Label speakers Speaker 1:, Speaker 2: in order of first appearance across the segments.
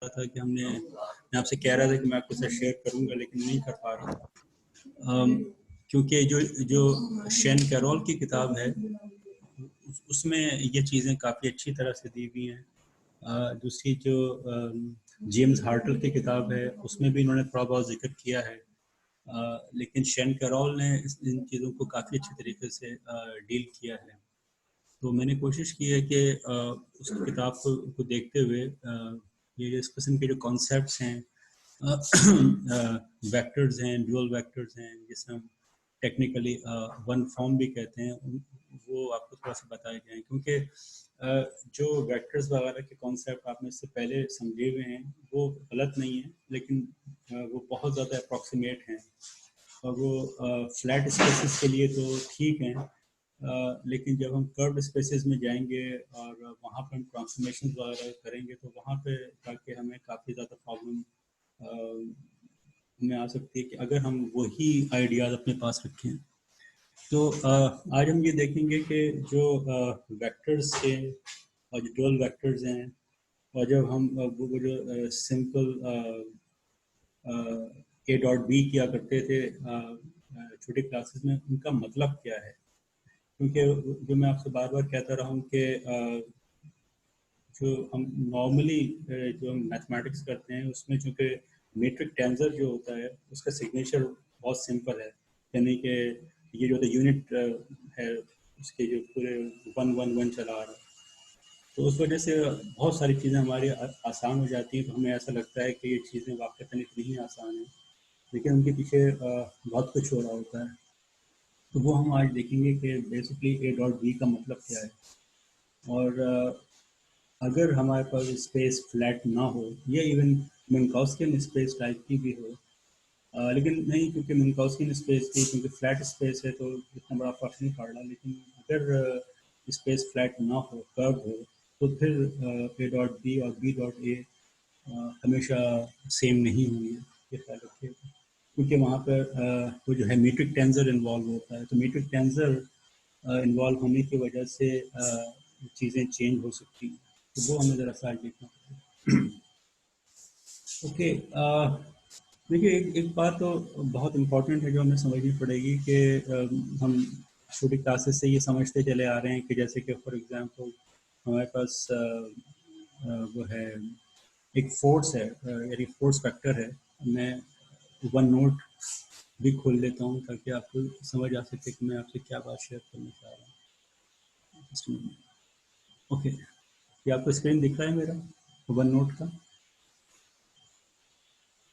Speaker 1: रहा था कि मैं आपसे कह रहा था कि मैं आपके साथ शेयर करूंगा लेकिन नहीं कर पा रहा, क्योंकि जो शेन कैरोल की किताब है उसमें ये चीज़ें काफ़ी अच्छी तरह से दी हुई हैं। दूसरी जो जेम्स हार्टल की किताब है उसमें भी इन्होंने थोड़ा बहुत जिक्र किया है, लेकिन शेन कैरोल ने इन चीज़ों को काफ़ी अच्छे तरीके से डील किया है। तो मैंने कोशिश की है कि उस किताब को देखते हुए ये इस किस्म के जो कॉन्सेप्ट्स हैं, वेक्टर्स हैं, ड्यूअल वेक्टर्स हैं, जिसे हम टेक्निकली वन फॉर्म भी कहते हैं, वो आपको थोड़ा सा बताए जाएं, क्योंकि जो वेक्टर्स वगैरह के कॉन्सेप्ट आपने इससे पहले समझे हुए हैं वो गलत नहीं है, लेकिन वो बहुत ज़्यादा अप्रॉक्सीमेट हैं और वो फ्लैट स्पेसेस के लिए तो ठीक हैं, लेकिन जब हम कर्व्ड स्पेसेस में जाएंगे और वहाँ पर हम ट्रांसफॉर्मेशन वगैरह करेंगे तो वहाँ पे जाके हमें काफ़ी ज़्यादा प्रॉब्लम हमें आ सकती है कि अगर हम वही आइडियाज़ अपने पास रखें। तो आज हम ये देखेंगे कि जो वेक्टर्स के और जो ड्यूअल वेक्टर्स हैं और जब हम वो जो सिंपल ए डॉट बी किया करते थे छोटी क्लासेस में, उनका मतलब क्या है, क्योंकि जो मैं आपसे बार बार कहता रहा हूँ कि जो हम नॉर्मली जो हम मैथमेटिक्स करते हैं उसमें चूँकि मीट्रिक टेंसर जो होता है उसका सिग्नेचर बहुत सिंपल है, यानी कि ये जो यूनिट है उसके जो पूरे 111 चला आ रहा है, तो उस वजह से बहुत सारी चीज़ें हमारी आसान हो जाती हैं। तो हमें ऐसा लगता है कि ये चीज़ें वाक़ई इतनी आसान हैं, लेकिन उनके पीछे बहुत कुछ हो रहा होता है। तो वो हम आज देखेंगे कि बेसिकली ए डॉट बी का मतलब क्या है, और अगर हमारे पास स्पेस फ्लैट ना हो या इवन मिन्काउस्कियन स्पेस टाइप की भी हो, लेकिन नहीं, क्योंकि मिन्काउस्कियन स्पेस थी, क्योंकि फ्लैट स्पेस है तो इतना बड़ा फर्क नहीं पड़ रहा, लेकिन अगर स्पेस फ्लैट ना हो, कर्व हो, तो फिर ए डॉट बी और बी डॉट ए हमेशा सेम नहीं होंगे, ये ख्याल रखिएगा, क्योंकि वहाँ पर वो जो है मीट्रिक टेंसर इन्वॉल्व होता है। तो मीट्रिक टेंसर इन्वॉल्व होने की वजह से चीज़ें चेंज हो सकती हैं, तो वो हमें ज़रा सा देखना पड़ेगा। ओके, देखिए एक बात तो बहुत इम्पोर्टेंट है जो हमें समझनी पड़ेगी कि हम छोटी क्लासेस से ये समझते चले आ रहे हैं कि जैसे कि फॉर एग्जांपल हमारे पास वो है एक फोर्स है, यानी फोर्स वेक्टर है। मैं वन नोट भी खोल लेता हूँ ताकि आपको समझ आ सके कि मैं आपसे क्या बात शेयर करना चाह रहा हूँ। ओके, ये आपको स्क्रीन दिख रहा है मेरा वन नोट का?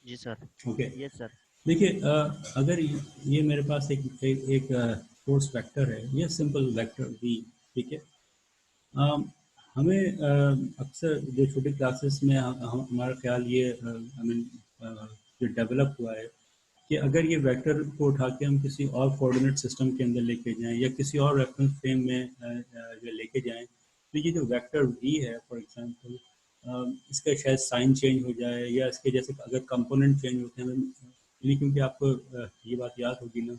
Speaker 2: जी सर।
Speaker 1: Okay,
Speaker 2: yes sir.
Speaker 1: देखिए अगर ये मेरे पास एक फोर्स वेक्टर है, ये सिंपल वेक्टर v, ठीक है। हमें अक्सर जो छोटी क्लासेस में हमारा ख्याल ये आई मीन जो डेवलप हुआ है कि अगर ये वेक्टर को उठा के हम किसी और कोऑर्डिनेट सिस्टम के अंदर लेके जाएं या किसी और रेफरेंस फ्रेम में जो लेके जाएं, तो ये जो वेक्टर v है फॉर एग्जांपल, इसका शायद साइन चेंज हो जाए या इसके जैसे अगर कंपोनेंट चेंज होते हैं, यानी क्योंकि आपको ये बात याद होगी ना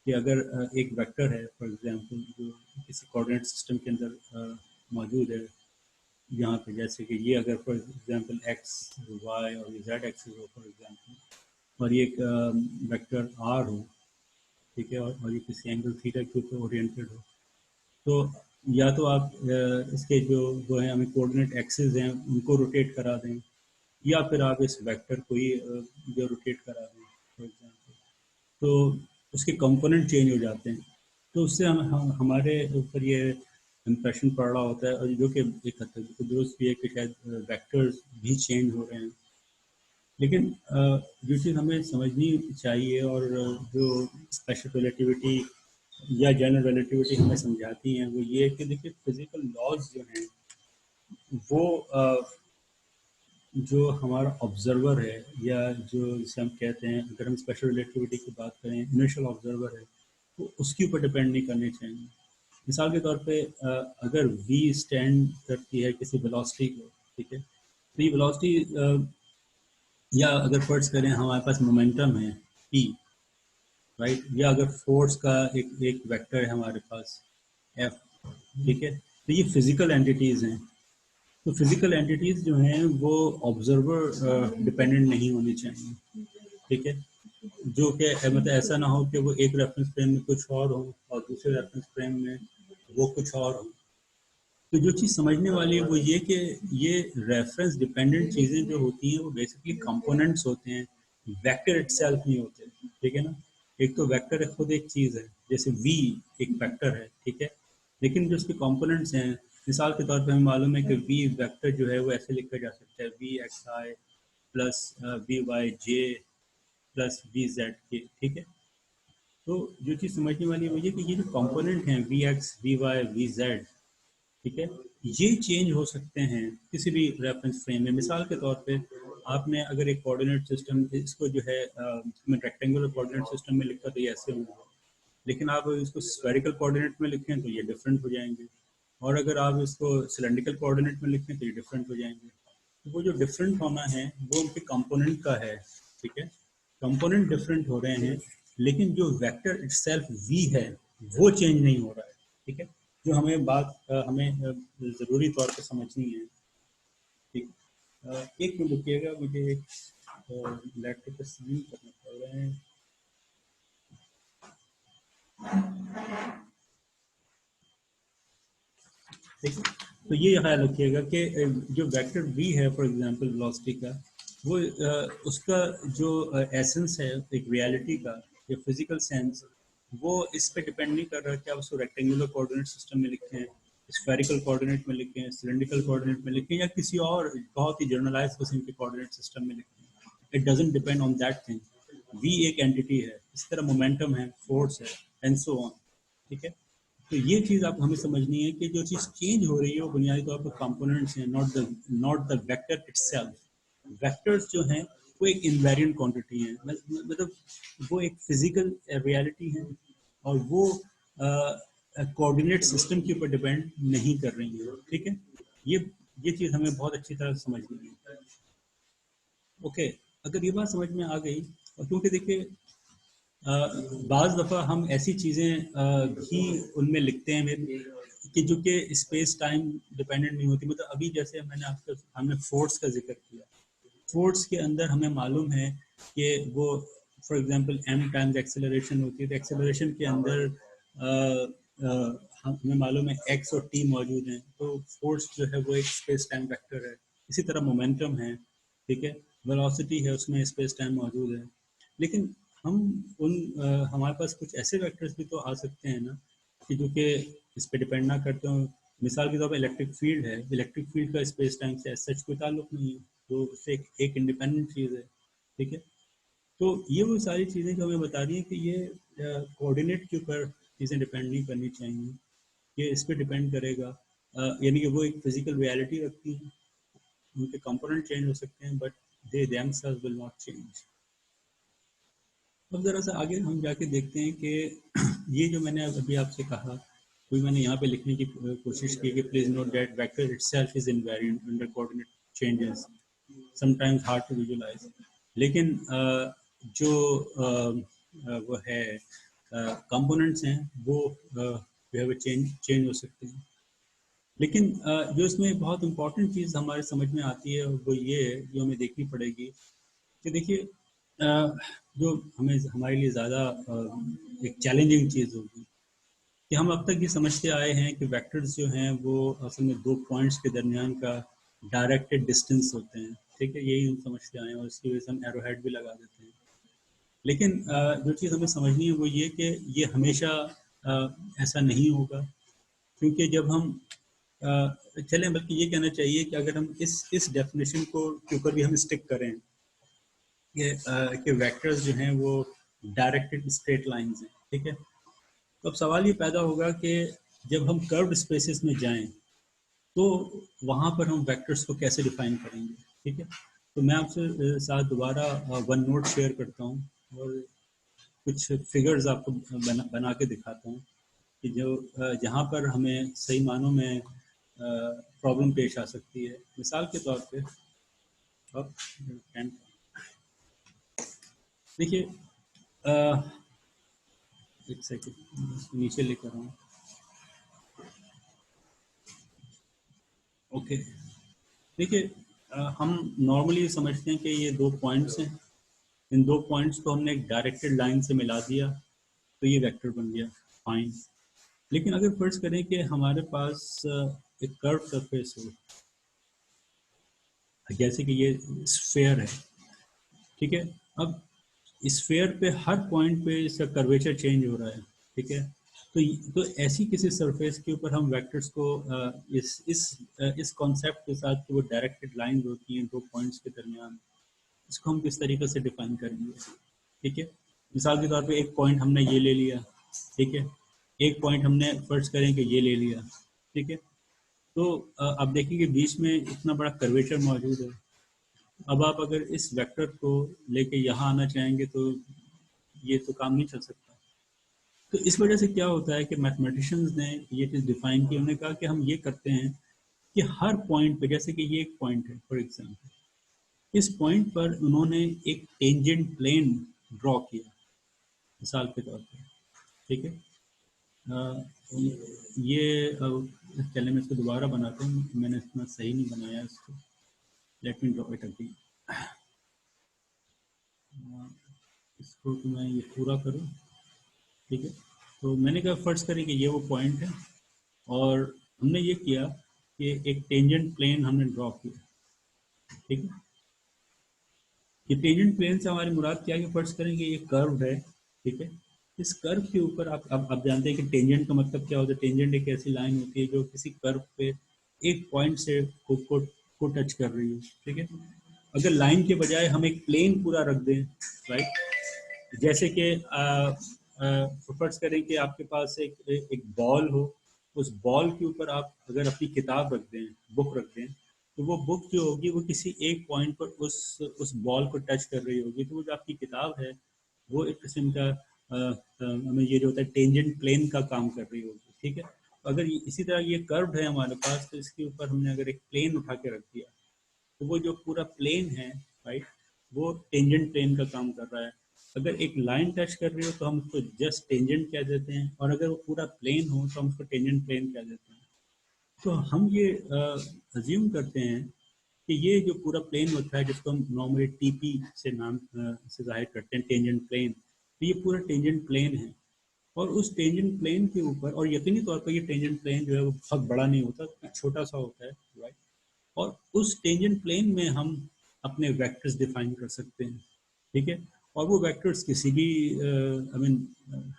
Speaker 1: कि अगर एक वेक्टर है फॉर एग्जांपल जो किसी कोऑर्डिनेट सिस्टम के अंदर मौजूद है, यहाँ पे जैसे कि ये अगर फॉर एग्जांपल x y और z एक्सिस हो फॉर एग्जांपल, और ये एक वेक्टर r हो, ठीक है, और ये किसी एंगल थीटा के ऊपर ओरिएंटेड हो, तो या तो आप इसके जो वो है हमें कोऑर्डिनेट एक्सिस हैं उनको रोटेट करा दें, या फिर आप इस वेक्टर को ही जो रोटेट करा दें फॉर एग्जांपल, तो उसके कंपोनेंट चेंज हो जाते हैं। तो उससे हमारे ऊपर ये इम्प्रेशन पड़ रहा होता है, और जो कि एक हद तक दुरुस्त भी है कि शायद वेक्टर्स भी चेंज हो रहे हैं। लेकिन जो चीज़ हमें समझनी चाहिए और जो स्पेशल रिलेटिविटी या जनरल रिलेटिविटी हमें समझाती हैं वो ये है कि देखिए फिजिकल लॉज जो हैं वो जो हमारा ऑब्जर्वर है, या जो जिसे हम कहते हैं, अगर हम स्पेशल रिलेटिविटी की बात करें, इनिशियल ऑब्जर्वर है, तो उसके ऊपर डिपेंड नहीं करने चाहिए। मिसाल के तौर पे अगर v स्टैंड करती है किसी वेलोसिटी को, ठीक है, तो ये वेलोसिटी, या अगर फर्ज करें हमारे पास मोमेंटम है p, राइट, या अगर फोर्स का एक वेक्टर है हमारे पास f, ठीक है, तो ये फिजिकल एंटिटीज हैं, तो फिजिकल एंटिटीज जो हैं वो ऑब्जर्वर डिपेंडेंट नहीं होनी चाहिए, ठीक है। जो कि मतलब ऐसा ना हो कि वो एक रेफरेंस फ्रेम में कुछ और हो और दूसरे रेफरेंस फ्रेम में वो कुछ और हो। तो जो चीज़ समझने वाली है वो ये कि ये रेफरेंस डिपेंडेंट चीज़ें जो होती हैं वो बेसिकली कंपोनेंट्स होते हैं, वेक्टर इटसेल्फ नहीं होते, ठीक है ना। एक तो वेक्टर खुद एक चीज़ है, जैसे वी एक वेक्टर है, ठीक है। लेकिन जो उसके कंपोनेंट्स हैं, मिसाल के तौर पे हमें मालूम है कि वी वेक्टर जो है वो ऐसे लिखा जा सकता है V X I plus V Y J plus V Z K, ठीक है। तो जो चीज़ समझने वाली है वो ये कि ये जो कंपोनेंट हैं V X V Y V Z, ठीक है, ये चेंज हो सकते हैं किसी भी रेफरेंस फ्रेम में। मिसाल के तौर पे आपने अगर एक कोऑर्डिनेट सिस्टम इसको जो है मैं रेक्टेंगुलर कोऑर्डिनेट सिस्टम में लिखा तो ये ऐसे होंगे, लेकिन आप इसको स्फेरिकल कोऑर्डिनेट में लिखें तो ये डिफरेंट हो जाएंगे, और अगर आप इसको सिलेंड्रिकल कोऑर्डिनेट में लिखें तो ये डिफरेंट हो जाएंगे। तो वो जो डिफरेंट होना है वो उनके कंपोनेंट का है, ठीक है। कंपोनेंट डिफरेंट हो रहे हैं, लेकिन जो वेक्टर इटसेल्फ वी है वो चेंज नहीं हो रहा है, ठीक है। जो हमें बात हमें ज़रूरी तौर पे समझनी है, ठीक। एक मिनट रुकिएगा, मुझे एक लैपटॉप पे साइन करना पड़ रहा है, ठीक है। तो ये ख्याल रखिएगा कि जो वेक्टर वी है फॉर एग्जांपल वेलोसिटी का, वो उसका जो एसेंस है एक रियलिटी का या फिजिकल सेंस, वो इस पे डिपेंड नहीं कर रहा कि आप उसको रेक्टेंगुलर कोऑर्डिनेट सिस्टम में लिखें, स्फेरिकल कोऑर्डिनेट में लिखें, सिलेंड्रिकल कोऑर्डिनेट में लिखें, या किसी और बहुत ही जर्नलाइज किस्म के कोऑर्डिनेट सिस्टम में लिखें। It doesn't depend on that thing. We एक एंटिटी है, इस तरह मोमेंटम है, फोर्स है, एंड सो ऑन, ठीक है। तो ये चीज़ आप हमें समझनी है कि जो चीज़ चेंज हो रही है वो बुनियादी तौर पर कंपोनेंट्स हैं, not the vector itself. Vectors जो हैं वो एक इनवेरिएंट क्वांटिटी है, मतलब वो एक फिजिकल रियलिटी है, और वो कोऑर्डिनेट सिस्टम के ऊपर डिपेंड नहीं कर रही है, ठीक है। ये चीज़ हमें बहुत अच्छी तरह समझनी है। ओके, अगर ये बात समझ में आ गई, और क्योंकि देखिए बाज़ दफ़ा हम ऐसी चीज़ें भी उनमें लिखते हैं कि जो कि स्पेस टाइम डिपेंडेंट नहीं होती। मतलब अभी जैसे हमने फोर्स का जिक्र किया, फोर्स के अंदर हमें मालूम है कि वो for example M times acceleration होती है, तो एक्सेलरेशन के अंदर हमें मालूम है एक्स और टी मौजूद हैं, तो फोर्स जो है वो एक स्पेस टाइम वेक्टर है। इसी तरह मोमेंटम है, ठीक है, वेलोसिटी है, उसमें स्पेस टाइम मौजूद है। लेकिन हम हमारे पास कुछ ऐसे वेक्टर्स भी तो आ सकते हैं ना कि जो कि इस पे डिपेंड ना करते हो। मिसाल के तौर पर इलेक्ट्रिक फील्ड है, इलेक्ट्रिक फील्ड का स्पेस टाइम से सच कोई ताल्लुक नहीं है, तो उससे एक इंडिपेंडेंट चीज़ है, ठीक है। तो ये वो सारी चीज़ें जो हमें बता रही हैं कि ये कोऑर्डिनेट के ऊपर चीज़ें डिपेंड नहीं करनी चाहिए, ये इस पे डिपेंड करेगा। यानी कि वो एक फिजिकल रियलिटी रखती है, उनके कंपोनेंट चेंज हो सकते हैं, but they themselves will not change. अब ज़रा सा आगे हम जाके देखते हैं कि ये जो मैंने अभी आपसे कहा, कोई मैंने यहाँ पे लिखने की कोशिश की कि please note that vector itself is invariant under coordinate changes, sometimes hard to visualise. लेकिन जो वो है कंपोनेंट्स हैं वो चेंज हो सकते हैं। लेकिन जो इसमें बहुत इंपॉर्टेंट चीज़ हमारे समझ में आती है वो ये है, जो हमें देखनी पड़ेगी कि देखिए जो हमें हमारे लिए ज़्यादा एक चैलेंजिंग चीज़ होगी कि हम अब तक ये समझते आए हैं कि वेक्टर्स जो हैं वो असल में दो पॉइंट्स के दरमियान का डायरेक्टेड डिस्टेंस होते हैं, ठीक है, यही हम समझते आए हैं, और इसकी वजह से हम एरोहेड भी लगा देते हैं। लेकिन जो चीज़ हमें समझनी है वो ये कि ये हमेशा ऐसा नहीं होगा, क्योंकि जब हम चलें, बल्कि ये कहना चाहिए कि अगर हम इस डेफिनेशन को के ऊपर भी हम स्टिक करें कि वेक्टर्स जो हैं वो डायरेक्टेड स्ट्रेट लाइंस हैं, ठीक है। तो अब सवाल ये पैदा होगा कि जब हम कर्व्ड स्पेसेस में जाएं तो वहाँ पर हम वेक्टर्स को कैसे डिफाइन करेंगे, ठीक है। तो मैं आपसे साथ दोबारा वन नोट शेयर करता हूँ और कुछ फिगर्स आपको बना के दिखाता हूँ कि जो जहाँ पर हमें सही मानों में प्रॉब्लम पेश आ सकती है। मिसाल के तौर पे अब देखिए एक सेकंड नीचे लेकर आऊँ। ओके, देखिए हम नॉर्मली समझते हैं कि ये 2 पॉइंट्स हैं, इन 2 पॉइंट्स को हमने एक डायरेक्टेड लाइन से मिला दिया तो ये वेक्टर बन गया, फाइन। लेकिन अगर फर्ज करें कि हमारे पास एक कर्व सरफेस हो, जैसे कि ये स्फेयर है, ठीक है। अब स्फेयर पे हर पॉइंट पे इसका कर्वेचर चेंज हो रहा है, ठीक है। तो ऐसी किसी सरफेस के ऊपर हम वेक्टर्स को इस कॉन्सेप्ट के साथ कि वो डायरेक्टेड लाइंस होती हैं 2 पॉइंट्स के दरमियान, इसको हम किस तरीके से डिफाइन करेंगे, ठीक है। मिसाल के तौर पे एक पॉइंट हमने ये ले लिया, ठीक है, एक पॉइंट हमने फर्ज करें कि ये ले लिया, ठीक है। तो आप देखेंगे बीच में इतना बड़ा कर्वेचर मौजूद है। अब आप अगर इस वेक्टर को लेके यहाँ आना चाहेंगे तो ये तो काम नहीं चल सकता। तो इस वजह से क्या होता है कि मैथमेटिशियंस ने ये चीज़ डिफाइन की, उन्होंने कहा कि हम ये करते हैं कि हर पॉइंट पे, जैसे कि ये एक पॉइंट है फॉर एग्जांपल, इस पॉइंट पर उन्होंने एक टेंजेंट प्लेन ड्रॉ किया मिसाल के तौर पर, ठीक है। अ, ये चलिए मैं इसको दोबारा बनाता हूँ, मैंने इतना सही नहीं बनाया इसको, let me draw it again. इसको तो मैं ये पूरा करूँ, ठीक है। तो मैंने कहा फर्ज करें कि ये वो पॉइंट है और हमने ये किया कि एक टेंजेंट प्लेन हमने ड्रॉ किया, ठीक है। ये टेंजेंट प्लेन से हमारी मुराद क्या है कि फर्ज करें कि ये कर्व है, ठीक है। इस कर्व के ऊपर आप जानते हैं कि टेंजेंट का मतलब क्या होता है। टेंजेंट एक ऐसी लाइन होती है जो किसी कर्व पे एक पॉइंट से को टच कर रही है, ठीक है। अगर लाइन के बजाय हम एक प्लेन पूरा रख दें, राइट, जैसे कि फर्ज करें कि आपके पास एक बॉल हो, उस बॉल के ऊपर आप अगर अपनी किताब रख दें, बुक रख दें, तो वो बुक जो होगी वो किसी एक पॉइंट पर उस बॉल को टच कर रही होगी, तो वो जो आपकी किताब है वो एक किस्म का हमें ये जो होता है टेंजेंट प्लेन का काम कर रही होगी, ठीक है। अगर इसी तरह ये कर्व है हमारे पास, तो इसके ऊपर हमने अगर एक प्लेन उठा के रख दिया, तो वो जो पूरा प्लेन है, राइट, वो टेंजेंट प्लेन का काम कर रहा है। अगर एक लाइन टच कर रही हो तो हम उसको जस्ट टेंजेंट कह देते हैं, और अगर वो पूरा प्लेन हो तो हम उसको टेंजेंट प्लेन कह देते हैं। तो हम ये अज्यूम करते हैं कि ये जो पूरा प्लेन होता है, जिसको हम नॉर्मली टीपी से नाम से जाहिर करते हैं, टेंजेंट प्लेन, तो ये पूरा टेंजेंट प्लेन है। और उस टेंजेंट प्लेन के ऊपर, और यकीनी तौर पर ये टेंजेंट प्लेन जो है वो बहुत बड़ा नहीं होता, छोटा सा होता है, राइट। और उस टेंजेंट प्लेन में हम अपने वेक्टर्स डिफाइन कर सकते हैं, ठीक है। और वो वेक्टर्स किसी भी आई मीन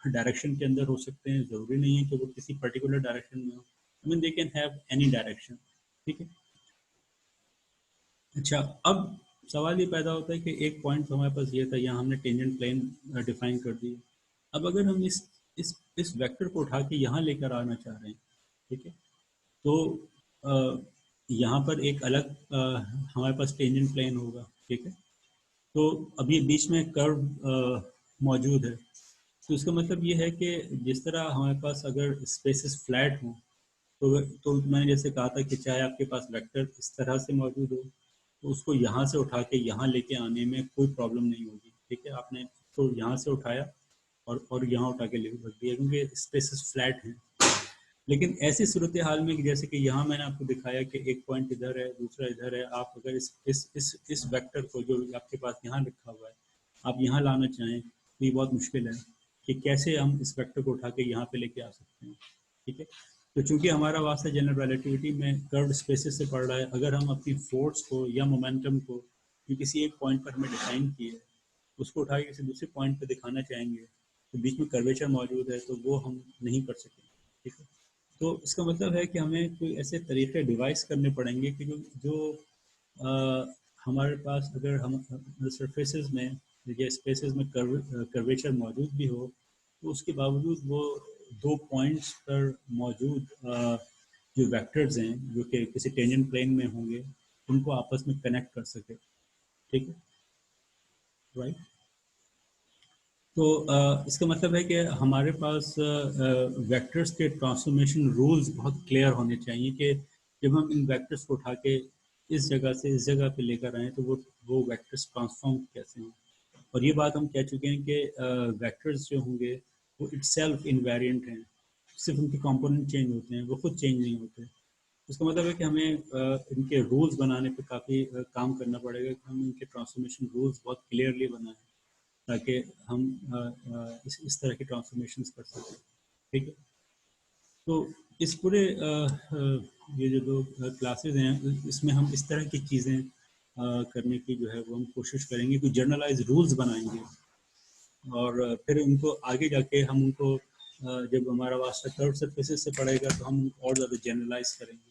Speaker 1: डायरेक्शन के अंदर हो सकते हैं, ज़रूरी नहीं है कि वो किसी पर्टिकुलर डायरेक्शन में हो, I mean they can have any direction, ठीक है। अच्छा, अब सवाल ये पैदा होता है कि एक पॉइंट तो हमारे पास ये था, यहाँ हमने टेंजेंट प्लेन डिफाइन कर दी। अब अगर हम इस वेक्टर को उठा के यहाँ लेकर आना चाह रहे हैं, ठीक है, तो यहाँ पर एक अलग हमारे पास टेंजेंट प्लेन होगा, ठीक है। तो अभी बीच में कर्व मौजूद है, तो इसका मतलब ये है कि जिस तरह हमारे पास अगर स्पेसेस फ्लैट हों, तो मैंने जैसे कहा था कि चाहे आपके पास वेक्टर इस तरह से मौजूद हो, तो उसको यहाँ से उठा के यहाँ लेके आने में कोई प्रॉब्लम नहीं होगी, ठीक है। आपने तो यहाँ से उठाया और यहाँ उठा के ले रख दिया, क्योंकि स्पेसेस फ्लैट हैं। लेकिन ऐसी सूरत हाल में कि जैसे कि यहाँ मैंने आपको दिखाया कि एक पॉइंट इधर है, दूसरा इधर है, आप अगर इस वेक्टर को जो आपके पास यहाँ लिखा हुआ है, आप यहाँ लाना चाहें तो ये बहुत मुश्किल है कि कैसे हम इस वेक्टर को उठा के यहाँ पे लेके आ सकते हैं, ठीक है। तो चूंकि हमारा वास्ता जनरल रिलेटिविटी में कर्व स्पेसेस से पढ़ रहा है, अगर हम अपनी फोर्स को या मोमेंटम को जो किसी एक पॉइंट पर हमें डिफाइन किए है, उसको उठा के किसी दूसरे पॉइंट पर दिखाना चाहेंगे, तो बीच में कर्वेचर मौजूद है, तो वो हम नहीं कर सकेंगे, ठीक है। तो इसका मतलब है कि हमें कोई ऐसे तरीके डिवाइस करने पड़ेंगे कि जो अ, हमारे पास अगर हम सरफेसेस में या स्पेसेस में कर्वेचर मौजूद भी हो, तो उसके बावजूद वो 2 पॉइंट्स पर मौजूद जो वेक्टर्स हैं जो कि किसी टेंजेंट प्लेन में होंगे, उनको आपस में कनेक्ट कर सके, ठीक है, राइट। तो इसका मतलब है कि हमारे पास वेक्टर्स के ट्रांसफॉर्मेशन रूल्स बहुत क्लियर होने चाहिए कि जब हम इन वेक्टर्स को उठा के इस जगह से इस जगह पे लेकर आए तो वो वेक्टर्स ट्रांसफॉर्म कैसे हों। और ये बात हम कह चुके हैं कि वेक्टर्स जो होंगे वो इटसेल्फ इनवेरिएंट हैं, सिर्फ उनके कंपोनेंट चेंज होते हैं, वो खुद चेंज नहीं होते। इसका मतलब है कि हमें इनके रूल्स बनाने पे काफ़ी काम करना पड़ेगा कि हम इनके ट्रांसफॉर्मेशन रूल्स बहुत क्लियरली बनाएं ताकि हम इस तरह की ट्रांसफॉर्मेशंस कर सकें। ठीक है, तो इस पूरे ये जो दो क्लासेस हैं इसमें हम इस तरह की चीज़ें करने की जो है वो हम कोशिश करेंगे, कोई जर्नलाइज रूल्स बनाएंगे और फिर उनको आगे जाके हम उनको जब हमारा वास्ता कर्व सरफेसेस से पड़ेगा तो हम उनको और ज़्यादा जनरलाइज करेंगे।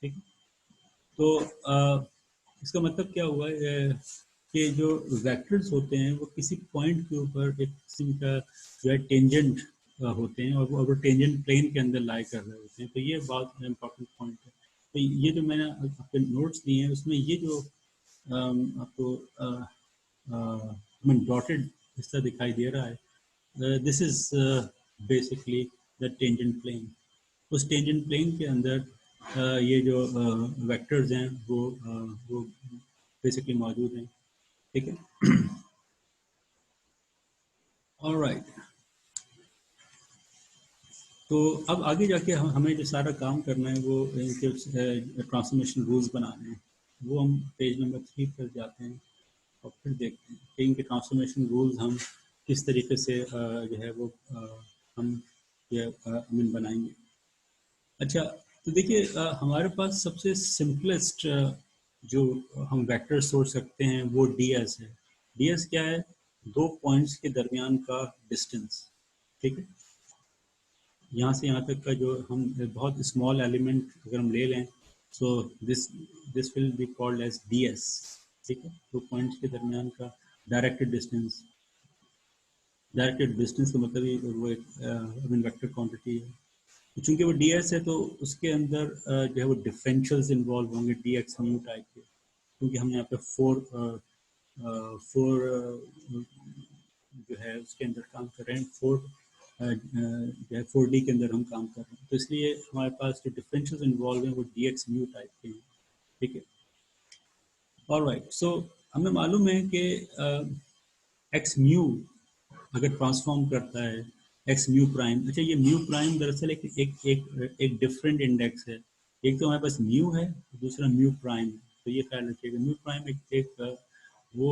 Speaker 1: ठीक है, तो इसका मतलब क्या हुआ कि जो वेक्टर्स होते हैं वो किसी पॉइंट के ऊपर एक किस्म का जो है टेंजेंट होते हैं और वो टेंजेंट प्लेन के अंदर लाई कर रहे होते हैं। तो ये बहुत इम्पोर्टेंट पॉइंट है। तो ये जो मैंने आपके नोट्स दिए हैं उसमें ये जो आपको डॉटेड हिस्सा दिखाई दे रहा है, this is basically the tangent plane. उस टेंजेंट प्लेन के अंदर ये जो वेक्टर्स हैं वो बेसिकली मौजूद हैं। ठीक है, ऑलराइट। तो अब आगे जाके हमें जो सारा काम करना है वो इनके ट्रांसफॉर्मेशन रूल्स बनाने हैं। वो हम पेज नंबर 3 पर जाते हैं और फिर देखते हैं कि इनके ट्रांसफॉर्मेशन रूल्स हम किस तरीके से जो है वो हम ये बनाएंगे। अच्छा, तो देखिए हमारे पास सबसे सिंपलेस्ट जो हम वेक्टर सोच सकते हैं वो ds है। ds क्या है? दो पॉइंट्स के दरमियान का डिस्टेंस। ठीक है, यहाँ से यहाँ तक का जो हम बहुत स्मॉल एलिमेंट अगर हम ले लें so this this will be called as ds। ठीक है, दो पॉइंट्स के दरमियान का डायरेक्टेड डिस्टेंस। डायरेक्टेड डिस्टेंस का मतलब ही वो एक वेक्टर क्वांटिटी है। चूंकि वो ds है तो उसके अंदर जो है वो डिफरेंशियल्स इन्वॉल्व होंगे dx म्यू टाइप के, क्योंकि हम यहाँ पे फोर जो है उसके अंदर काम कर रहे हैं, जो है 4D के अंदर हम काम कर रहे हैं, तो इसलिए हमारे पास जो डिफरेंशियल्स इन्वॉल्व हैं वो dx म्यू टाइप के हैं। ठीक है, ऑलराइट। सो हमें मालूम है कि x म्यू अगर ट्रांसफॉर्म करता है एक्स म्यू प्राइम। अच्छा, ये म्यू प्राइम दरअसल एक एक एक एक डिफरेंट इंडेक्स है। एक तो हमारे पास म्यू है, दूसरा म्यू प्राइम है। तो ये ख्याल रखिएगा, म्यू प्राइम एक वो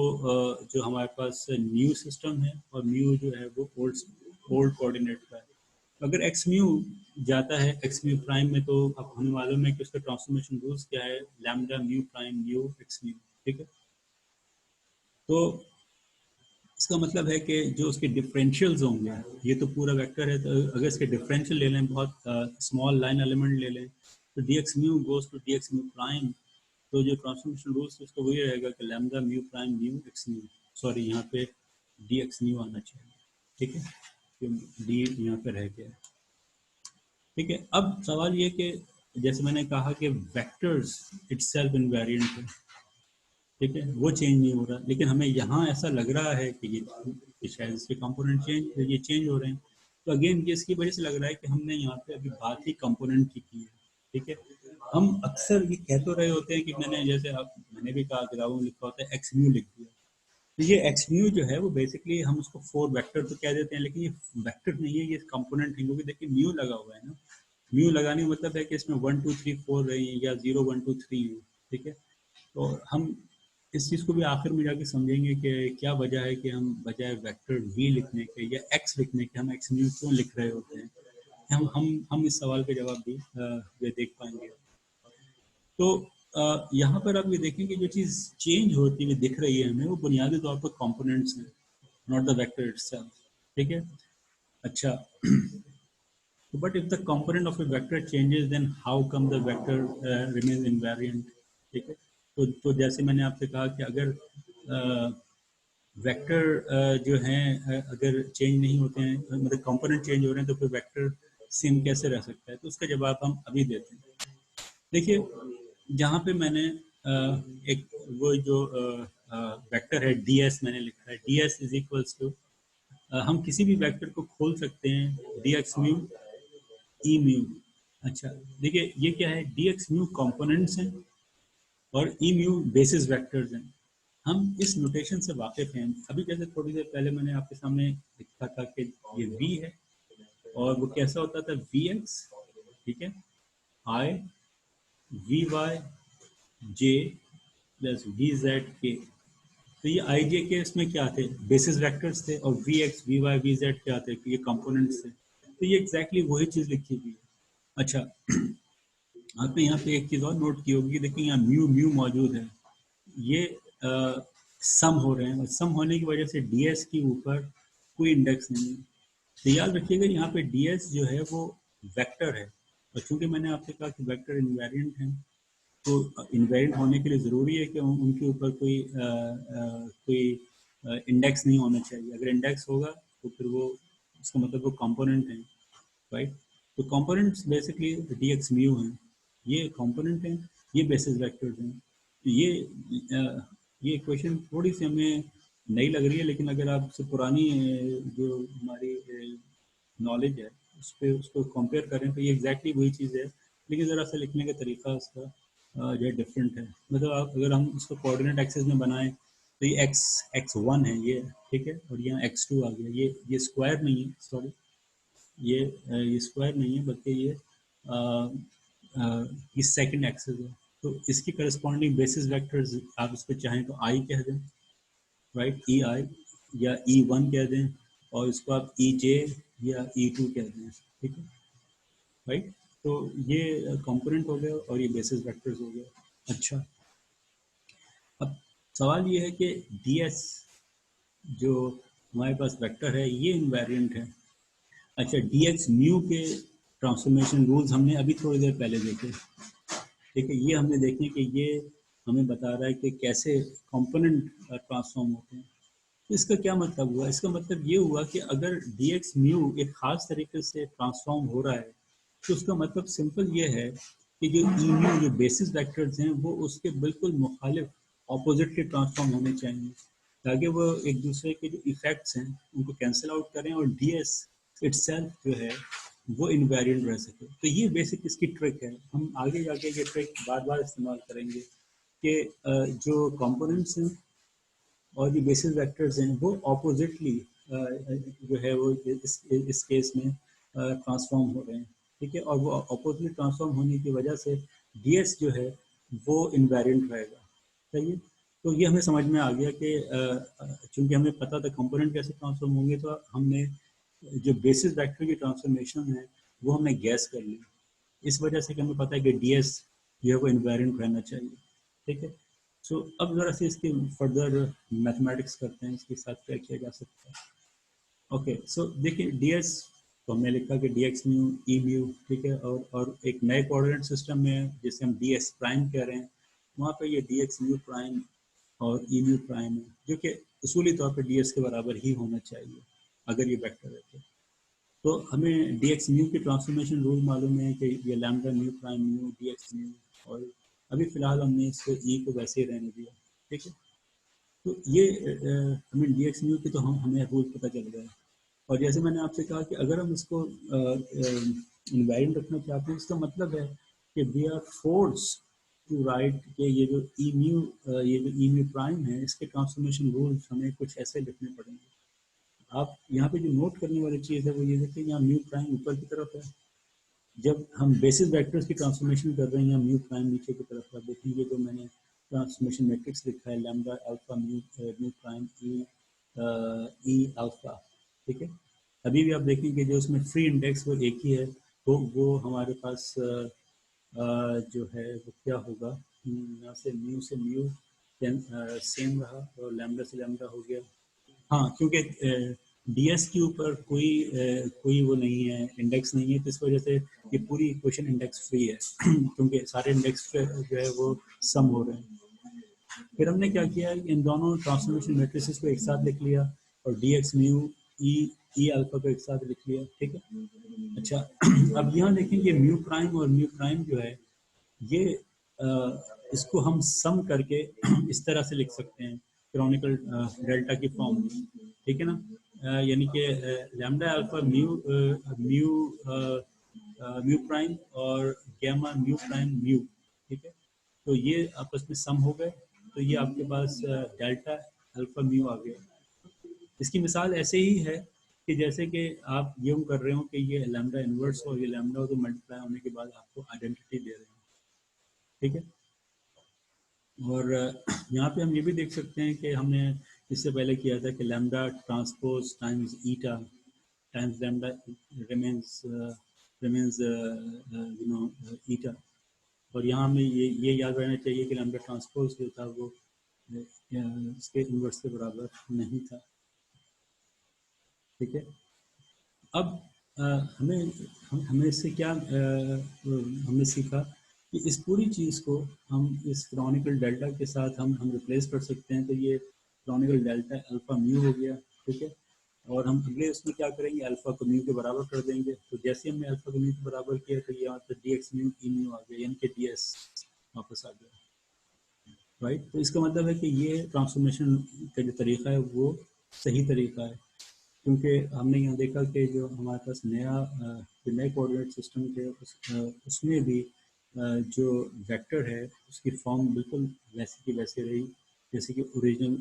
Speaker 1: जो हमारे पास न्यू सिस्टम है और म्यू जो है वो ओल्ड कोऑर्डिनेट का है। अगर एक्स म्यू जाता है एक्स म्यू प्राइम में तो अब हमें मालूम है कि उसका ट्रांसफॉर्मेशन रूल्स क्या है, lambda mu prime mu X mu. ठीक है, तो इसका मतलब है कि जो उसके डिफरेंशियल्स होंगे, ये तो पूरा वेक्टर है, तो अगर इसके डिफरेंशियल ले लें, बहुत स्मॉल लाइन एलिमेंट ले लें, तो D X mu goes to D X mu prime. तो जो ट्रांसफॉर्मेशन रूल्स है उसका वही रहेगा कि lambda mu prime mu X mu, sorry यहाँ पे डी एक्स म्यू आना चाहिए। ठीक है, तो डी यहाँ पे रह गया। ठीक है, अब सवाल ये कि जैसे मैंने कहा कि वेक्टर्स इटसेल्फ इनवेरिएंट है। ठीक है, वो चेंज नहीं हो रहा, लेकिन हमें यहाँ ऐसा लग रहा है कि ये शायद इसके कंपोनेंट चेंज हो रहे हैं। तो अगेन ये इसकी वजह से लग रहा है कि हमने यहाँ पे अभी बात ही कंपोनेंट की है। ठीक है, हम अक्सर ये कह तो रहे होते हैं कि मैंने भी कहा किताबों में लिखा होता है एक्स म्यू लिख दिया। तो ये एक्स म्यू जो है वो बेसिकली हम उसको 4 वेक्टर तो कह देते हैं, लेकिन ये वेक्टर नहीं है, ये कंपोनेंट है, क्योंकि देखिए म्यू लगा हुआ है ना। म्यू लगाने का मतलब है कि इसमें 1 2 3 4 रही है या 0 1 2 3 है। ठीक है, तो हम इस चीज़ को भी आखिर में जाके समझेंगे कि क्या वजह है कि हम बजाय वेक्टर v लिखने के या x लिखने के हम x म्यू क्यों लिख रहे होते हैं। हम इस सवाल का जवाब भी ये देख पाएंगे। तो यहाँ पर आप ये देखें कि जो चीज़ चेंज होती हुई दिख रही है हमें वो बुनियादी तौर पर कंपोनेंट्स हैं, नॉट द वेक्टर इटसेल्फ। ठीक है, अच्छा, but if the component of a vector changes then how come the vector remains invariant? ठीक है, तो जैसे मैंने आपसे कहा कि अगर वेक्टर जो हैं अगर चेंज नहीं होते हैं, मतलब कंपोनेंट चेंज हो रहे हैं, तो फिर वेक्टर सेम कैसे रह सकता है? तो उसका जवाब हम अभी देते हैं। देखिए, जहाँ पे मैंने एक वो जो वेक्टर है ds मैंने लिखा है, ds इज इक्वल्स टू, हम किसी भी वेक्टर को खोल सकते हैं dx म्यू ई म्यू। अच्छा, देखिए ये क्या है, dx म्यू कंपोनेंट्स हैं और ई म्यू बेसिस वेक्टर्स हैं। हम इस नोटेशन से वाकिफ हैं। अभी जैसे थोड़ी देर पहले मैंने आपके सामने लिखा था कि ये v है और वो कैसा होता था vx। ठीक है, i V Y J plus V Z K. तो ये आई जे के इसमें क्या थे, बेसिस वेक्टर्स थे, और V X V Y V Z क्या थे, ये कंपोनेंट्स थे। तो ये एग्जैक्टली वही चीज़ लिखी हुई है। अच्छा, आपने यहाँ पे एक चीज़ और नोट की होगी, देखिए यहाँ म्यू म्यू मौजूद है, ये सम हो रहे हैं, और सम होने की वजह से डीएस के ऊपर कोई इंडेक्स नहीं है। तो याद रखिएगा यहाँ पे डीएस जो है वो वेक्टर है, और चूंकि मैंने आपसे कहा कि वेक्टर इनवेरिएंट है, तो इनवेरिएंट होने के लिए ज़रूरी है कि उनके ऊपर कोई इंडेक्स नहीं होना चाहिए। अगर इंडेक्स होगा तो फिर वो, इसका मतलब वो कंपोनेंट है, राइट। तो components basically D X mu हैं, ये कंपोनेंट हैं, ये बेसिस वेक्टर्स हैं। तो ये क्वेश्चन थोड़ी सी हमें नई लग रही है, लेकिन अगर आप उससे पुरानी जो हमारी नॉलेज है उस पर उसको कंपेयर करें तो ये एग्जैक्टली वही चीज़ है, लेकिन ज़रा सा लिखने का तरीका उसका जो है डिफरेंट है। मतलब आप अगर हम उसको कोऑर्डिनेट एक्सिस में बनाएं तो ये x1 है ये, ठीक है, और यहाँ x2 आ गया, ये स्क्वायर नहीं है, सॉरी, ये स्क्वायर नहीं है, बल्कि ये सेकंड एक्सिस है। तो इसकी करस्पॉन्डिंग बेसिस वेक्टर्स आप इस पर चाहें तो आई कह दें, राइट, ई आई, या E1 कह दें, और इसको आप EJ या E2 कह दें, ठीक है, राइट। तो ये कंपोनेंट हो गया और ये बेसिस वेक्टर्स हो गया। अच्छा, अब सवाल ये है कि DS जो हमारे पास वेक्टर है ये इनवेरिएंट है। अच्छा, DX म्यू के ट्रांसफॉर्मेशन रूल्स हमने अभी थोड़ी देर पहले देखे, ठीक है, ये हमने देखे कि ये हमें बता रहा है कि कैसे कंपोनेंट ट्रांसफॉर्म होते हैं। तो इसका क्या मतलब हुआ, इसका मतलब ये हुआ कि अगर DX म्यू एक ख़ास तरीके से ट्रांसफॉर्म हो रहा है, तो उसका मतलब सिंपल ये है कि जो ई म्यू जो बेसिस वेक्टर्स हैं वो उसके बिल्कुल मुखालिफ ऑपोजिटली ट्रांसफॉर्म होने चाहिए, ताकि वो एक दूसरे के जो इफेक्ट्स हैं उनको कैंसिल आउट करें और DS इटसेल्फ जो है वो इनवेरिएंट रह सके। तो ये बेसिक इसकी ट्रिक है, हम आगे जाके ये ट्रिक बार बार इस्तेमाल करेंगे कि जो कंपोनेंट्स हैं और जो बेसिस वेक्टर्स हैं वो ऑपोजिटली जो है वो इस केस में ट्रांसफॉर्म हो रहे हैं, ठीक है, और वो ऑपोजिटली ट्रांसफॉर्म होने की वजह से DS जो है वो इनवेरिएंट रहेगा, सही है। तो ये हमें समझ में आ गया कि चूंकि हमें पता था कंपोनेंट कैसे ट्रांसफॉर्म होंगे, तो हमने जो बेसिस वेक्टर की ट्रांसफॉर्मेशन है वो हमने गैस कर ली, इस वजह से कि हमें पता है कि DS जो है वो इनवेरिएंट रहना चाहिए, ठीक है। सो अब ज़रा से इसके फर्दर मैथमेटिक्स करते हैं, इसके साथ क्या किया जा सकता है। ओके, सो देखिए DS तो हमने लिखा कि DX म्यू ई म्यू, ठीक है, और एक नए कोऑर्डिनेट सिस्टम में जिसे हम DS प्राइम कह रहे हैं, वहाँ पे ये DX म्यू प्राइम और ई म्यू प्राइम है, जो कि उसूली तौर पे DS के बराबर ही होना चाहिए अगर ये वेक्टर है। तो हमें DX म्यू की ट्रांसफॉर्मेशन रूल मालूम है कि ये lambda mu prime mu DX mu, और अभी फिलहाल हमने इसको E को वैसे ही रहने दिया, ठीक है। तो ये हमें DX म्यू की तो हमें रूल पता चल गया है। और जैसे मैंने आपसे कहा कि अगर हम इसको इनवेरिएंट रखना चाहते हैं, इसका मतलब है कि we are forced to write कि ये जो ई म्यू प्राइम है इसके ट्रांसफॉर्मेशन रूल्स हमें कुछ ऐसे लिखने पड़ेंगे। आप यहाँ पे जो नोट करने वाली चीज़ है वो ये देखिए, यहाँ म्यू प्राइम ऊपर की तरफ है, जब हम बेसिस वेक्टर्स की ट्रांसफॉर्मेशन कर रहे हैं, म्यू प्राइम नीचे की तरफ है। देखेंगे जो मैंने ट्रांसफॉर्मेशन मैट्रिक्स लिखा है, लैम्डा अल्फा म्यू प्राइम ई अल्फा, ठीक है। अभी भी आप देखेंगे जो उसमें फ्री इंडेक्स वो एक ही है, तो वो हमारे पास जो है वो क्या होगा, यहाँ से म्यू सेम रहा और लैम्डा से लैम्डा हो गया। हाँ, क्योंकि DS के ऊपर कोई वो नहीं है, इंडेक्स नहीं है, तो इस वजह से ये पूरी इक्वेशन इंडेक्स फ्री है क्योंकि सारे इंडेक्स जो है वो सम हो रहे हैं। फिर हमने क्या किया, इन दोनों ट्रांसफॉर्मेशन मैट्रिसेस को एक साथ लिख लिया और DX म्यू ई अल्फा को एक साथ लिख लिया, ठीक है। अच्छा, अब यहाँ देखेंगे म्यू प्राइम और म्यू प्राइम जो है ये इसको हम सम करके इस तरह से लिख सकते हैं कैनोनिकल डेल्टा की फॉर्म में, ठीक है ना, यानी कि lambda alpha mu mu prime और गैमा म्यू प्राइम म्यू, ठीक है। तो ये आपस में सम हो गए, तो ये आपके पास डेल्टा अल्फा म्यू आ गया। इसकी मिसाल ऐसे ही है कि जैसे कि आप यूँ कर रहे हो कि ये लैम्डा इनवर्स और ये लैम्डा तो मल्टीप्लाई होने के बाद आपको आइडेंटिटी दे रहे हैं, ठीक है। और यहाँ पे हम ये भी देख सकते हैं कि हमने इससे पहले किया था कि lambda transpose times eta times lambda remains eta, और यहाँ हमें ये याद रहना चाहिए कि लैम्डा ट्रांसपोज जो था वो इसके इन्वर्स के बराबर नहीं था। ठीक है। अब हमें इससे क्या हमने सीखा कि इस पूरी चीज़ को हम इस क्रॉनिकल डेल्टा के साथ हम रिप्लेस कर सकते हैं। तो ये क्रॉनिकल डेल्टा अल्फा म्यू हो गया। ठीक है। और हम अगले उसमें क्या करेंगे, अल्फा को म्यू के बराबर कर देंगे। तो जैसे हमने अल्फा को म्यू के बराबर किया तो ये आता D X mu E mu आ गया, यानी कि डी एस वापस आ गया। राइट। तो इसका मतलब है कि ये ट्रांसफॉर्मेशन का जो तरीका है वो सही तरीका है, क्योंकि हमने यहाँ देखा कि जो हमारे पास जो नए कोऑर्डिनेट सिस्टम थे उसमें भी जो वेक्टर है उसकी फॉर्म बिल्कुल वैसे की वैसे रही जैसे कि ओरिजिनल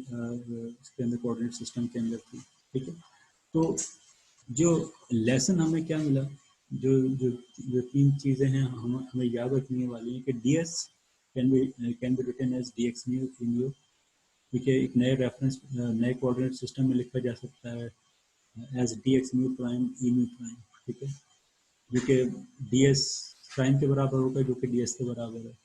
Speaker 1: इसके अंदर कोऑर्डिनेट सिस्टम के अंदर थी। ठीक है। तो जो लेसन हमें क्या मिला, जो जो जो तीन चीज़ें हैं हमें याद रखने वाली हैं कि D S can be written as D X mu in U. ठीक है। एक नए रेफरेंस नए कोऑर्डिनेट सिस्टम में लिखा जा सकता है as D X mu prime E mu prime. ठीक है। जो कि डी एस प्राइम के बराबर होगा, जो कि डी एस के बराबर है।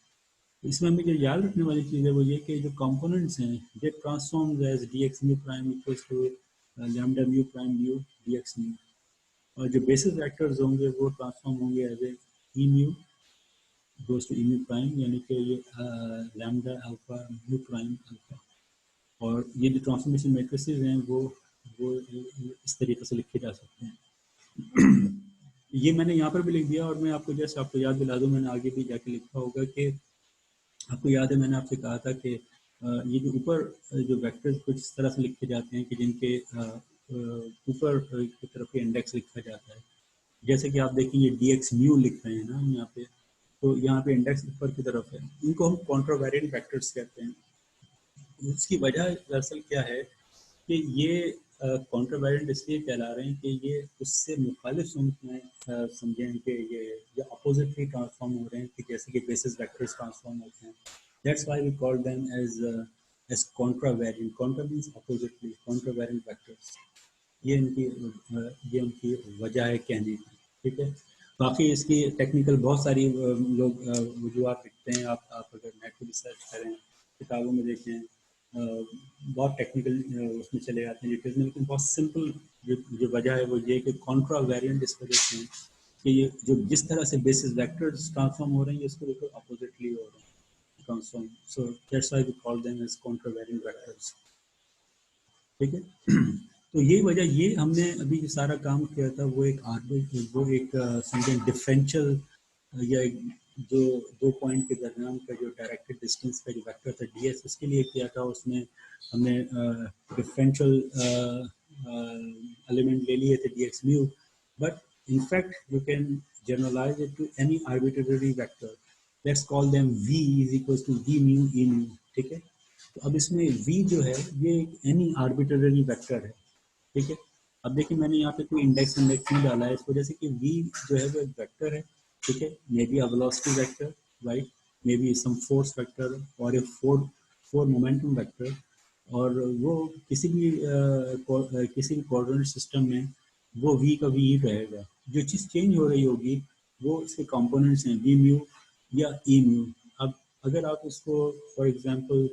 Speaker 1: इसमें हमें जो याद रखने वाली चीज़ है वो ये कि जो कंपोनेंट्स हैं they transform as D X mu prime equals to lambda mu prime mu D X mu, और जो बेसिस वेक्टर्स होंगे वो ट्रांसफॉर्म होंगे as a E mu goes to E mu prime, यानी कि ये lambda alpha mu prime alpha. और ये जो ट्रांसफॉर्मेशन मैट्रिसेस हैं वो इस तरीके से लिखे जा सकते हैं। ये मैंने यहाँ पर भी लिख दिया, और मैं आपको याद दिला दूँ, मैंने आगे भी जाके लिखा होगा कि आपको याद है मैंने आपसे कहा था कि ये जो ऊपर जो वेक्टर्स कुछ इस तरह से लिखे जाते हैं कि जिनके ऊपर की तरफ के इंडेक्स लिखा जाता है। जैसे कि आप देखेंगे डी एक्स म्यू लिख रहे हैं ना हम यहाँ पे, तो यहाँ पे इंडेक्स ऊपर की तरफ है, इनको हम कॉन्ट्रावेरिएंट वेक्टर्स कहते हैं। उसकी वजह दरअसल क्या है कि ये कॉन्ट्रावेरिएंट इसलिए कहला रहे हैं कि ये उससे मुखालिफ सूरत में समझें कि ये अपोजिटली ट्रांसफॉर्म हो रहे हैं, कि जैसे कि बेसिस वेक्टर्स ट्रांसफॉर्म होते हैं। That's why we call them as contravariant. Contra means oppositely, contravariant vectors. ये उनकी वजह है कहने की। ठीक है। बाकी इसकी टेक्निकल बहुत सारी लोग वजूहत लिखते हैं। आप अगर नेट पर रिसर्च करें, किताबों में देखें, बहुत टेक्निकल उसमें चले जाते हैं डिटेल्स में, लेकिन बहुत सिंपल जो वजह है वो ये कि कॉन्ट्रा वेरिएंट इस वजह से है कि ये जो जिस तरह से बेसिस वेक्टर्स ट्रांसफॉर्म हो रहे हैं इसको बिल्कुल अपोजिटली हो रहे हैं transform. So that's why we call them as contravariant vectors. ठीक है। तो यही वजह, ये हमने अभी जो सारा काम किया था वो एक समझें डिफरेंशियल या एक जो दो पॉइंट के दरमियान का जो डायरेक्टेड डिस्टेंस का जो वेक्टर था डी एस, उसके लिए किया था। उसमें हमने डिफरेंशियल एलिमेंट ले लिए थे D X mu, but in fact you can generalise it to any arbitrary vector. Let's call them v is equal to v mu e mu. ठीक है। तो अब इसमें v जो है ये एक एनी आर्बिट्रेरी वेक्टर है। ठीक है। अब देखिए मैंने यहाँ पे कोई इंडेक्स नहीं डाला है, इस वजह से कि v जो है वो एक वेक्टर है। ठीक है। May be a velocity vector, right, may be some force vector और ए फोर मोमेंटम वेक्टर, और वो किसी भी कोऑर्डिनेट सिस्टम में वो v का v ही रहेगा। जो चीज़ चेंज हो रही होगी वो इसके कंपोनेंट्स हैं v म्यू या e म्यू। अब अगर आप इसको फॉर एग्जांपल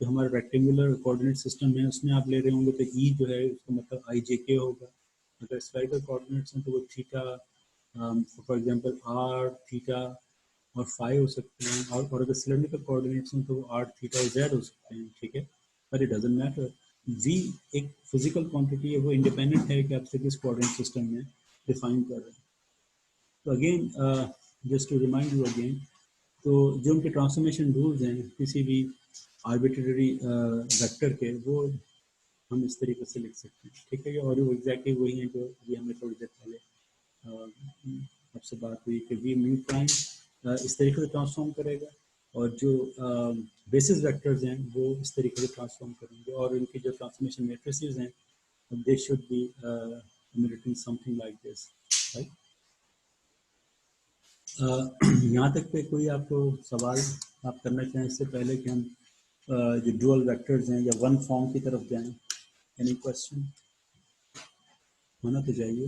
Speaker 1: जो हमारा रेक्टेंगुलर कोऑर्डिनेट सिस्टम है उसमें आप ले रहे होंगे तो e जो है उसका मतलब आई जे के होगा। अगर स्फेरिकल कोऑर्डिनेट्स हैं तो वो theta, for example R theta और फाई हो सकते हैं, और अगर सिलेंड्रिकल कोऑर्डिनेट्स हैं तो वो आर थीटा और जेड हो सकते हैं। ठीक है। पर इट डजंट मैटर, v एक फिजिकल क्वांटिटी है, वो इंडिपेंडेंट है कि आप किस कोऑर्डिनेट सिस्टम में डिफाइन कर रहे हैं। तो again just to remind you again, तो जो उनके ट्रांसफॉर्मेशन रूल्स हैं किसी भी आर्बिट्रेरी वेक्टर के, वो हम इस तरीके से लिख सकते हैं। ठीक है। और वो एग्जैक्टली वही है जो ये हमें थोड़ी देर पहले आपसे बात हुई कि वी म्यू प्राइम इस तरीके से ट्रांसफॉर्म करेगा, और जो बेसिस वेक्टर्स हैं वो इस तरीके से ट्रांसफॉर्म करेंगे, और उनकी जो ट्रांसफॉर्मेशन मैट्रिसेस हैं they should be written something like this, right. यहाँ तक पे कोई आपको सवाल आप करना चाहें इससे पहले कि हम जो डुअल वेक्टर्स हैं या वन फॉर्म की तरफ जाएं? Any question? होना तो चाहिए।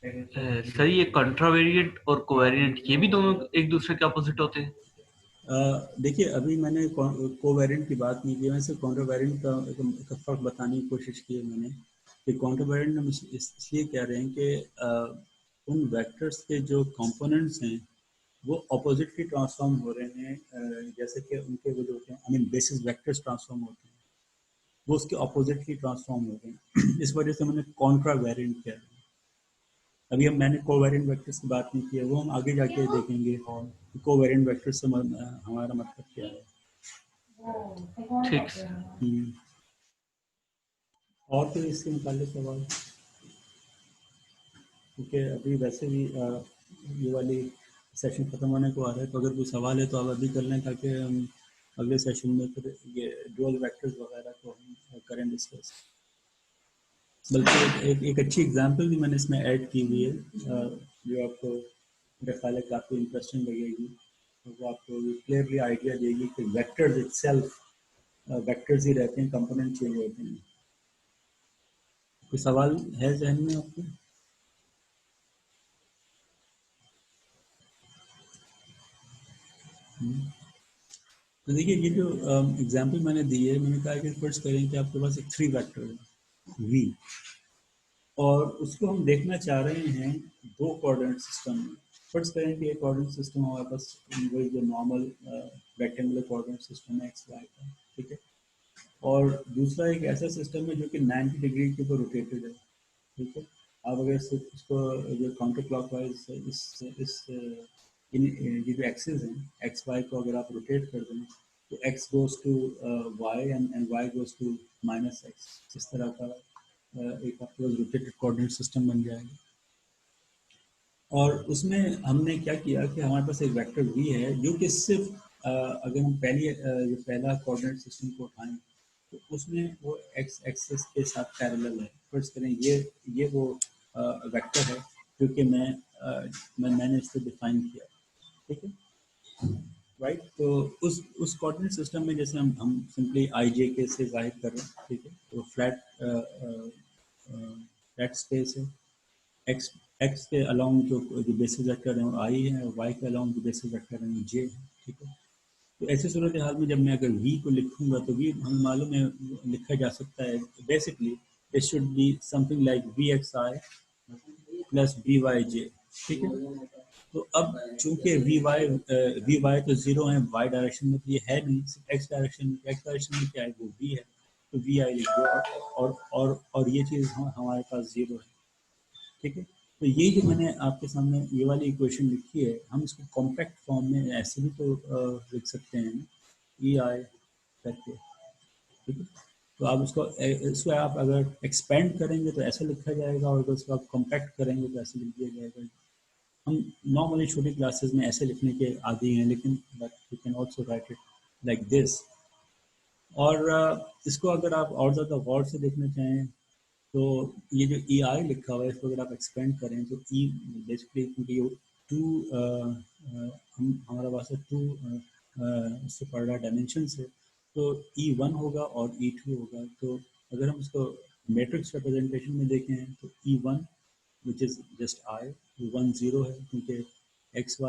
Speaker 2: सर ये कंट्रावेरिएंट और कोवेरिएंट ये भी दोनों एक दूसरे के अपोजिट होते हैं?
Speaker 1: देखिए, अभी मैंने कोवेरिएंट की बात नहीं की, मैं सिर्फ कॉन्ट्रावेरिएंट का फर्क बताने की कोशिश की है मैंने कि कॉन्ट्रावेरिएंट हम इसलिए कह रहे हैं कि उन वेक्टर्स के जो कंपोनेंट्स हैं वो अपोजिटली ट्रांसफॉर्म हो रहे हैं, जैसे कि उनके वो जो होते हैं, I mean basis vectors transform होते हैं, वो उसके अपोजिटली ट्रांसफॉर्म हो रहे हैं। इस वजह से मैंने कॉन्ट्रावेरिएंट किया। अभी मैंने कोवेरिएंट वेक्टर्स की बात नहीं की है, वो हम आगे जाके देखेंगे कि कोवेरिएंट वेक्टर्स से हमारा मतलब क्या है।
Speaker 2: ठीक।
Speaker 1: और कोई इसके मुताबिक सवाल? क्योंकि अभी वैसे भी ये वाली सेशन ख़त्म होने को आ रहा है, तो अगर कोई सवाल है तो आप अभी कर लें ताकि हम अगले सेशन में फिर ये डुअल वेक्टर्स वगैरह को हम करें डिस्कस। बल्कि एक अच्छी एग्जांपल भी मैंने इसमें ऐड की हुई है, जो आपको मेरा ख्याल है काफ़ी इंटरेस्टिंग लगेगी, तो वो आपको क्लियरली आइडिया देगी कि वेक्टर्स इटसेल्फ वेक्टर्स ही रहते हैं, कंपोनेंट चेंज होते हैं। कोई सवाल है जहन में आपको? तो देखिए, ये जो एग्जांपल मैंने दी है, मैंने कहा कि फर्स्ट करें कि आपके पास एक 3 वेक्टर है v, और उसको हम देखना चाह रहे हैं 2 कोऑर्डिनेट सिस्टम में। फर्स्ट करें कि एक कोऑर्डिनेट सिस्टम हमारे पास वही जो नॉर्मल रेक्टेंगुलर कोऑर्डिनेट सिस्टम है एक्स वाई का, ठीक है, और दूसरा एक ऐसा सिस्टम है जो कि 90 डिग्री के ऊपर रोटेटेड है, ठीक है। आप अगर सिर्फ इसको जो काउंटर क्लॉकवाइज इस इन ये जो एक्सेस हैं एक्स वाई को अगर आप रोटेट कर दें तो X goes to Y and Y goes to minus X, इस तरह का एक आपके पास रोटेटेड कोऑर्डिनेट सिस्टम बन जाएगा। और उसमें हमने क्या किया कि हमारे पास एक वेक्टर v है जो कि सिर्फ अगर हम जो पहला कोऑर्डिनेट सिस्टम को उठाएं तो उसमें वो एक्स एक्सिस के साथ पैरेलल है। फर्स्ट करें ये वो वेक्टर है जो कि मैंने इसको डिफाइन किया, ठीक है, राइट। तो उस कोऑर्डिनेट सिस्टम में जैसे हम सिंपली आई जे के से जाहिर कर रहे हैं, ठीक है, तो फ्लैट स्पेस है, एक्स एक्स के अलोंग जो बेसिस वेक्टर है वो आई है, और वाई के अलोंग जो बेसिस वेक्टर है वो जे है, ठीक है। तो ऐसी सूरत हाल में जब मैं अगर v को लिखूंगा तो v हमें मालूम है लिखा जा सकता है, basically it should be something like V X I plus V Y J, ठीक है। तो अब चूंकि वी वाई तो जीरो है वाई डायरेक्शन में, तो ये है नहीं, एक्स डायरेक्शन में क्या है वो v है, तो वी आई लिख दो, और ये चीज़ हमारे पास जीरो है, ठीक है। तो ये जो मैंने आपके सामने ये वाली इक्वेशन लिखी है, हम इसको कॉम्पैक्ट फॉर्म में ऐसे भी तो लिख सकते हैं, ई आई करके, ठीक है। तो आप इसको आप अगर एक्सपेंड करेंगे तो ऐसा लिखा जाएगा, और अगर उसको आप कॉम्पैक्ट करेंगे तो ऐसे लिख दिया जाएगा। हम नॉर्मली छोटी क्लासेस में ऐसे लिखने के आदी हैं, लेकिन but you can also right it like this. और इसको अगर आप और ज़्यादा गौर से देखना चाहें तो ये जो ई आई लिखा हुआ है इसको अगर आप एक्सपेंड करें तो ई बेसिकली, क्योंकि ये टू हमारा पास टू इससे पढ़ रहा डायमेंशन से, तो ई वन होगा और ई टू होगा। तो अगर हम इसको मैट्रिक्स रिप्रेजेंटेशन में देखें तो E one which is just I, one zero है क्योंकि एक्स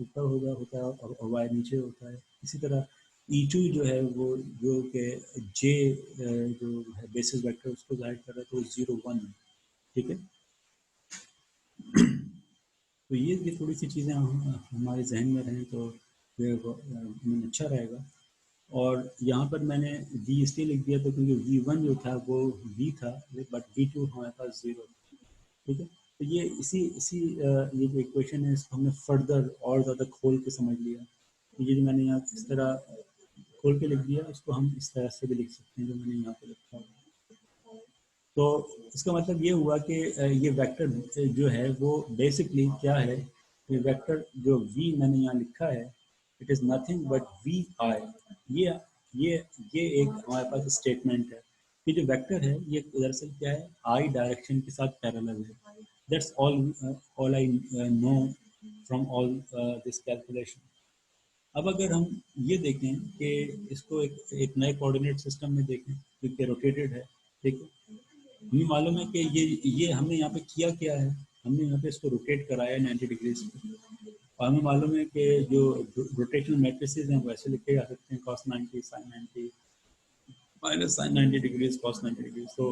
Speaker 1: ऊपर होता है और वाई नीचे होता है। इसी तरह E2 जो है वो जो कि जे जो है बेसिस वेक्टर उसको जाहिर कर रहा है, तो 0 1 है, ठीक है। तो ये थोड़ी सी चीज़ें हमारे जहन में रहें तो फिर अच्छा रहेगा। और यहाँ पर मैंने v इसलिए लिख दिया था क्योंकि v1 जो था वो v था, बट v2 हमारे पास 0 था, ठीक है। तो ये इसी ये जो इक्वेशन है इसको हमने फर्दर और ज़्यादा खोल के समझ लिया। तो ये जो मैंने यहाँ इस तरह खोल के लिख दिया, इसको हम इस तरह से भी लिख सकते हैं जो मैंने यहाँ पे लिखा है। तो इसका मतलब ये हुआ कि ये वेक्टर जो है वो बेसिकली क्या है, ये वेक्टर जो v मैंने यहाँ लिखा है, it is nothing but V I. ये ये ये एक हमारे पास स्टेटमेंट है। ये जो वेक्टर है ये दरअसल क्या है, आई डायरेक्शन के साथ पैरेलल है। That's all I know from all this calculation. अब अगर हम ये देखें कि इसको एक नए कोऑर्डिनेट सिस्टम में देखें क्योंकि रोटेटेड है, ठीक है, हमें मालूम है कि ये हमने यहाँ पे किया क्या है, हमने यहाँ पे इसको रोटेट कराया 90 डिग्रीज पे, और हमें मालूम है कि जो रोटेशनल मैट्रिसेस हैं वैसे लिखे जा सकते हैं cos 90 sin 90 minus sin 90 degrees cos 90 degrees, तो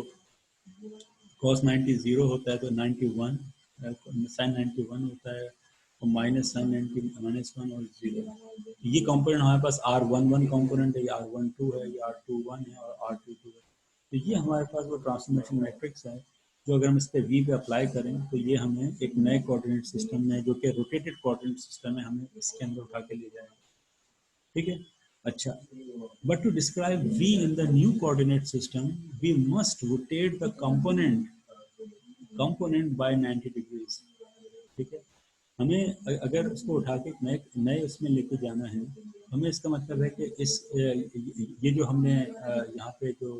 Speaker 1: cos 90 0 होता है तो 91 sin 91 होता है, और माइनस sin 90 -1 और 0। ये कंपोनेंट हमारे पास R11 कंपोनेंट है, ये R12 है, ये R21 है और R22 है। तो ये हमारे पास वो ट्रांसफॉर्मेशन मैट्रिक्स है जो अगर हम इस पर V पे अप्लाई करें तो ये हमें एक नए कोऑर्डिनेट सिस्टम में, जो कि रोटेटेड कोऑर्डिनेट सिस्टम है, हमें इसके अंदर उठा के ले जाएगा, ठीक है। अच्छा, but to describe V in the new coordinate system, we must rotate the component by 90 degrees, ठीक है। हमें अगर उसको उठा के नए नए उसमें लेके जाना है, हमें इसका मतलब है कि इस ये जो हमने यहाँ पे जो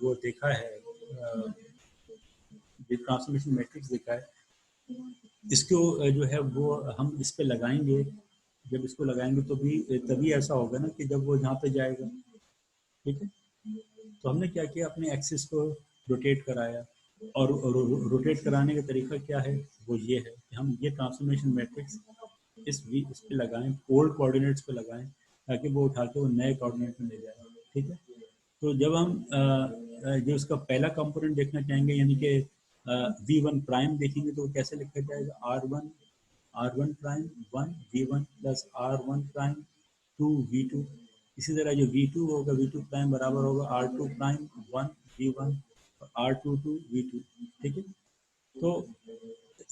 Speaker 1: वो देखा है, ये ट्रांसफॉर्मेशन मैट्रिक्स देखा है, इसको जो है वो हम इस पे लगाएंगे, जब इसको लगाएंगे तो भी तभी ऐसा होगा ना कि जब वो यहाँ पे जाएगा, ठीक है। तो हमने क्या किया, अपने एक्सिस को रोटेट कराया, और रोटेट कराने का तरीका क्या है, वो ये है कि हम ये ट्रांसफॉर्मेशन मैट्रिक्स इस पे लगाएं, ओल्ड कोऑर्डिनेट्स पे लगाएं, ताकि वो उठा के वो नए कोऑर्डिनेट में ले जाए, ठीक है। तो जब हम जो उसका पहला कंपोनेंट देखना चाहेंगे, यानी कि V1 प्राइम देखेंगे, तो कैसे लिखा जाएगा, R1 prime 1 V1 plus R1 prime 2 V2। इसी तरह जो V2 होगा, V2 प्राइम बराबर होगा R2 प्राइम 1 V1 और R22 V2, ठीक है। तो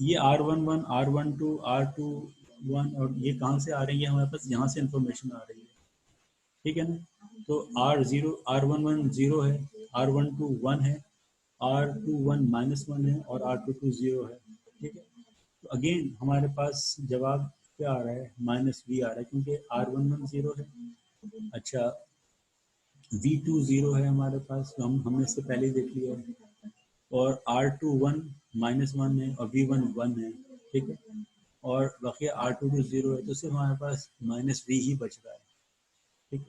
Speaker 1: ये R11 R12 R21 और ये कहाँ से आ रही है, हमारे पास यहाँ से इंफॉर्मेशन आ रही है, ठीक है ना। तो R11 0 है, R12 1 है, R21 -1 है और R22 0 है, ठीक है। तो अगेन हमारे पास जवाब क्या आ रहा है, -V आ रहा है, क्योंकि R11 0 है। अच्छा, V2 0 है हमारे पास, तो हमने इससे पहले ही देख लिया है, और R21 -1 है और V1 1 है, ठीक है, और बाकी R22 0 है, तो सिर्फ हमारे पास -V ही बच रहा है, ठीक है,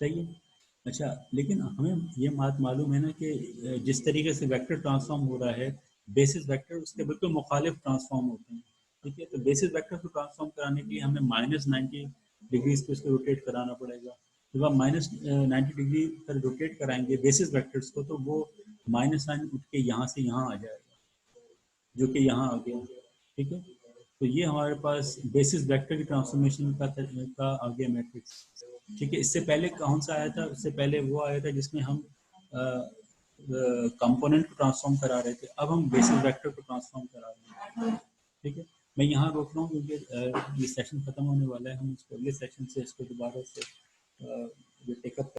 Speaker 1: सही है। अच्छा, लेकिन हमें ये बात मालूम है ना कि जिस तरीके से वेक्टर ट्रांसफॉर्म हो रहा है, बेसिस वेक्टर उसके बिल्कुल मुखालिफ ट्रांसफॉर्म होते हैं, ठीक है। तो बेसिस वेक्टर को ट्रांसफॉर्म कराने के लिए हमें -90 डिग्रीज पे उसको रोटेट कराना पड़ेगा। जब आप -90 डिग्री पर रोटेट कराएंगे बेसिस वेक्टर्स को, तो वो माइनस साइन उठ के यहाँ से यहाँ आ जाएगा, जो कि यहाँ आ गया, ठीक है। तो ये हमारे पास बेसिस वेक्टर की ट्रांसफॉर्मेशन का आ गया मैट्रिक्स, ठीक है। इससे पहले कौन सा आया था, उससे पहले वो आया था जिसमें हम कंपोनेंट को ट्रांसफॉर्म करा रहे थे, अब हम बेसिस वेक्टर को ट्रांसफॉर्म करा रहे हैं, ठीक है। मैं यहाँ रोक रहा हूँ क्योंकि ये सेशन खत्म होने वाला है, हम इसको अगले सेशन से इसको दोबारा से टेकअप